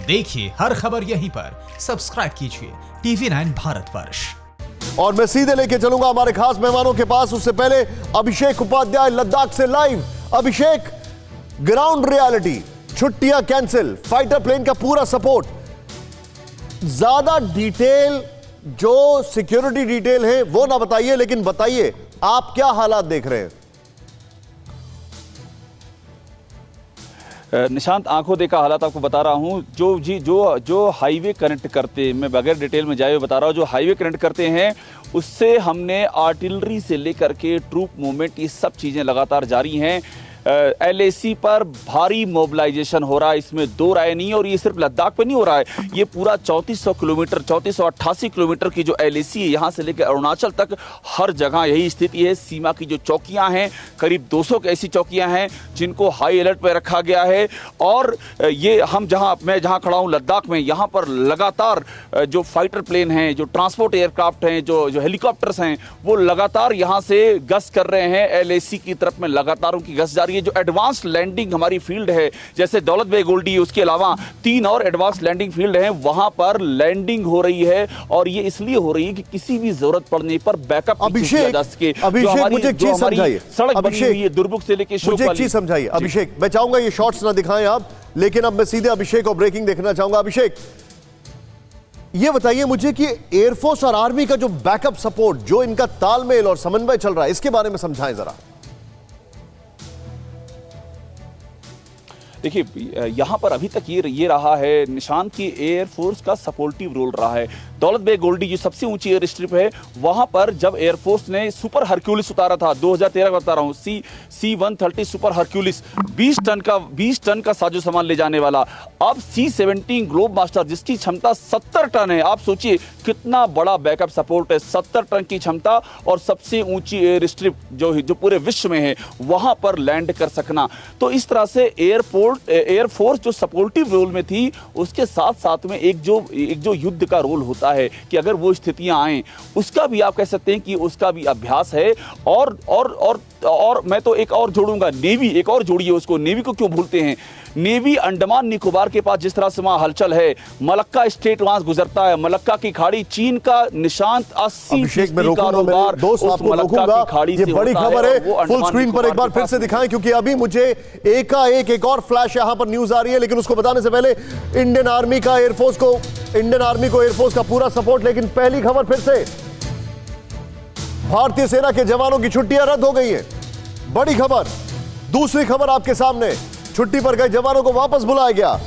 देखिए हर खबर यहीं पर, सब्सक्राइब कीजिए TV9 भारतवर्ष। और मैं सीधे लेके चलूंगा हमारे खास मेहमानों के पास। उससे पहले अभिषेक उपाध्याय लद्दाख से लाइव। अभिषेक, ग्राउंड रियलिटी, छुट्टियां कैंसिल, फाइटर प्लेन का पूरा सपोर्ट, ज्यादा डिटेल जो सिक्योरिटी डिटेल है वो ना बताइए, लेकिन बताइए आप क्या हालात देख रहे हैं। निशांत, आंखों देखा हालात आपको बता रहा हूं। जो हाईवे कनेक्ट करते, मैं बगैर डिटेल में जाए बता रहा हूं, जो हाईवे कनेक्ट करते हैं उससे हमने आर्टिलरी से लेकर के ट्रूप मूवमेंट, ये सब चीज़ें लगातार जारी हैं। LAC पर भारी मोबिलाइजेशन हो रहा है, इसमें दो राय नहीं है। और ये सिर्फ लद्दाख पे नहीं हो रहा है, ये पूरा 3400 किलोमीटर, 3488 किलोमीटर की जो LAC है, यहाँ से लेकर अरुणाचल तक हर जगह यही स्थिति है। सीमा की जो चौकियाँ हैं, करीब 200 की ऐसी चौकियाँ हैं जिनको हाई अलर्ट पर रखा गया है। और ये मैं जहाँ खड़ा हूँ लद्दाख में, यहाँ पर लगातार जो फाइटर प्लेन हैं, जो ट्रांसपोर्ट एयरक्राफ्ट हैं, जो हेलीकॉप्टर्स हैं, वो लगातार यहाँ से गश्त कर रहे हैं। LAC की तरफ में लगातार उनकी गश्त जारी। ये जो एडवांस लैंडिंग हमारी फील्ड है, जैसे दौलत बेग ओल्डी, उसके अलावा 3 और एडवांस लैंडिंग फील्ड हैं, वहां पर लैंडिंग हो रही है। और ये इसलिए हो रही है कि किसी भी जरूरत पड़ने पर बैकअप अभिषेक, मुझे एक चीज समझाइए। सड़क बनी हुई है दुर्बुक से लेकर मुझे एक चीज समझाइए अभिषेक। मैं चाहूंगा ये शॉट्स ना दिखाएं आप, लेकिन अब मैं सीधे अभिषेक और ब्रेकिंग देखना चाहूंगा। अभिषेक, ये बताइए मुझे कि एयरफोर्स और आर्मी का जो बैकअप सपोर्ट, जो इनका तालमेल और समन्वय चल रहा है, इसके बारे में समझाएं जरा। देखिए, यहाँ पर अभी तक ये रहा है निशांत की एयरफोर्स का सपोर्टिव रोल रहा है। दौलत बेग ओल्डी जो सबसे ऊंची एयर स्ट्रिप है, वहां पर जब एयरफोर्स ने सुपर हरक्यूलिस उतारा था 2013 का बता रहा हूँ, C-130 सुपर हरक्यूलिस 20 टन का साजो सामान ले जाने वाला, अब C-17 ग्लोब मास्टर जिसकी क्षमता 70 टन है। आप सोचिए कितना बड़ा बैकअप सपोर्ट है, 70 टन की क्षमता और सबसे ऊंची एयर स्ट्रिप जो पूरे विश्व में है, वहां पर लैंड कर सकना। तो इस तरह से एयरफोर्स जो सपोर्टिव रोल में थी, उसके साथ साथ में एक जो युद्ध का रोल होता है कि अगर वो स्थितियां आए, उसका भी आप कह सकते हैं कि उसका भी अभ्यास है। और मैं तो एक और जोड़ूंगा, नेवी, एक और जोड़िए उसको। नेवी को क्यों भूलते हैं? नेवी अंडमान निकोबार के पास जिस तरह से वहां हलचल है, मलक्का स्टेट वहां गुजरता है, मलक्का की खाड़ी, चीन का निशांत 80% कारोबार उस मलक्का की खाड़ी से होता है। ये बड़ी खबर है, फुल स्क्रीन पर एक बार फिर से दिखाएं, क्योंकि अभी मुझे एक और फ्लैश यहां पर न्यूज आ रही है। लेकिन उसको बताने से पहले इंडियन आर्मी को एयरफोर्स का पूरा सपोर्ट। लेकिन पहली खबर फिर से, भारतीय सेना के जवानों की छुट्टियां रद्द हो गई हैं, बड़ी खबर। दूसरी खबर आपके सामने, छुट्टी पर गए जवानों को वापस बुलाया गया।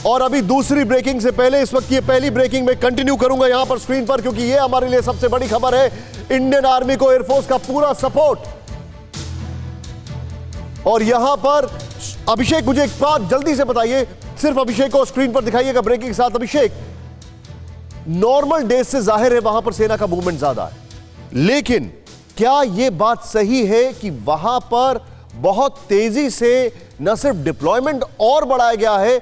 और अभी दूसरी ब्रेकिंग से पहले, इस वक्त ये पहली ब्रेकिंग में कंटिन्यू करूंगा यहां पर स्क्रीन पर, क्योंकि ये हमारे लिए सबसे बड़ी खबर है। इंडियन आर्मी को एयरफोर्स का पूरा सपोर्ट। और यहां पर अभिषेक, मुझे एक बात जल्दी से बताइए, सिर्फ अभिषेक को स्क्रीन पर दिखाइएगा ब्रेकिंग के साथ। अभिषेक, नॉर्मल डेज से जाहिर है वहां पर सेना का मूवमेंट ज्यादा है, लेकिन क्या यह बात सही है कि वहां पर बहुत तेजी से न सिर्फ डिप्लॉयमेंट और बढ़ाया गया है,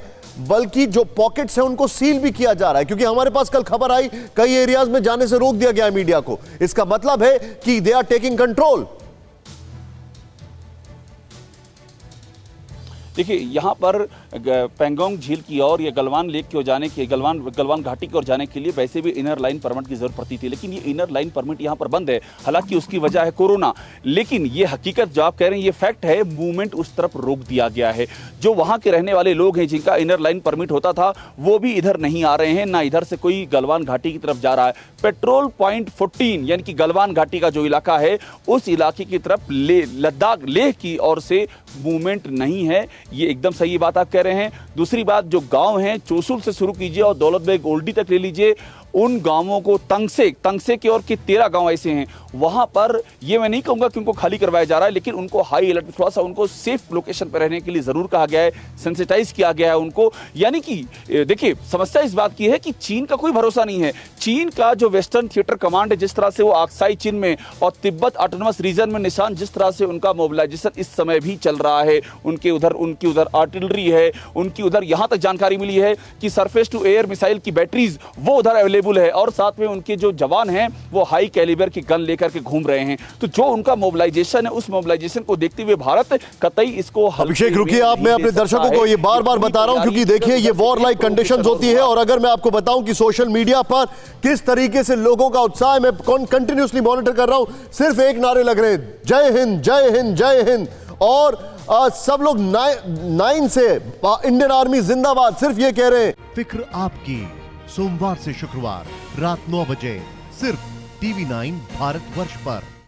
बल्कि जो पॉकेट्स हैं उनको सील भी किया जा रहा है? क्योंकि हमारे पास कल खबर आई, कई एरियाज में जाने से रोक दिया गया है मीडिया को। इसका मतलब है कि दे आर टेकिंग कंट्रोल। देखिए, यहाँ पर पेंगोंग झील की ओर या गलवान लेक की ओर जाने के, गलवान घाटी की ओर जाने के लिए वैसे भी इनर लाइन परमिट की जरूरत पड़ती थी, लेकिन ये इनर लाइन परमिट यहाँ पर बंद है। हालांकि उसकी वजह है कोरोना, लेकिन ये हकीकत जो आप कह रहे हैं, ये फैक्ट है, मूवमेंट उस तरफ रोक दिया गया है। जो वहाँ के रहने वाले लोग हैं जिनका इनर लाइन परमिट होता था, वो भी इधर नहीं आ रहे हैं, ना इधर से कोई गलवान घाटी की तरफ जा रहा है। पेट्रोल पॉइंट 14 यानी कि गलवान घाटी का जो इलाका है, उस इलाके की तरफ लद्दाख लेह की ओर से मूवमेंट नहीं है। ये एकदम सही बात आप कह रहे हैं। दूसरी बात, जो गांव हैं, चोसुल से शुरू कीजिए और दौलत बेग ओल्डी तक ले लीजिए, उन गांवों को तंगसे की ओर के 13 गांव ऐसे हैं, वहां पर ये मैं नहीं कहूंगा कि उनको खाली करवाया जा रहा है, लेकिन उनको हाई अलर्ट, थोड़ा सा उनको सेफ लोकेशन पर रहने के लिए जरूर कहा गया है, सेंसिटाइज किया गया है उनको। यानी कि देखिए, समस्या इस बात की है कि चीन का कोई भरोसा नहीं है। चीन का जो वेस्टर्न थिएटर कमांड है, जिस तरह से वो आक्साई चीन में और तिब्बत ऑटोनमस रीजन में निशान, जिस तरह से उनका मोबिलाइजेशन इस समय भी चल रहा है, उनकी उधर आर्टिलरी है, उनकी उधर यहां तक जानकारी मिली है कि सरफेस टू एयर मिसाइल की बैटरीज वो उधर अवेलेबल है, और साथ में उनके जो जवान हैं वो हाई कैलिबर की गन लेकर लेकर के घूम रहे हैं। तो जो उनका मोबिलाइजेशन है, उस मोबिलाइजेशन को देखते हुए भारत कतई इसको अभिषेक रुकिए आप, मैं अपने दर्शकों को ये बार बार बता रहा हूं क्योंकि देखिए ये वॉर लाइक कंडीशंस होती है। और अगर मैं आपको बताऊं कि सोशल मीडिया पर किस तरीके से लोगों का उत्साह है, मैं कंटिन्यूसली मॉनिटर कर रहा हूं, सिर्फ एक नारे लग रहे हैं, जय हिंद जय हिंद जय हिंद। और सब लोग 9 से इंडियन आर्मी जिंदाबाद सिर्फ ये कह रहे हैं। फिक्र आपकी, सोमवार से शुक्रवार रात 9 बजे सिर्फ TV9 भारतवर्ष पर।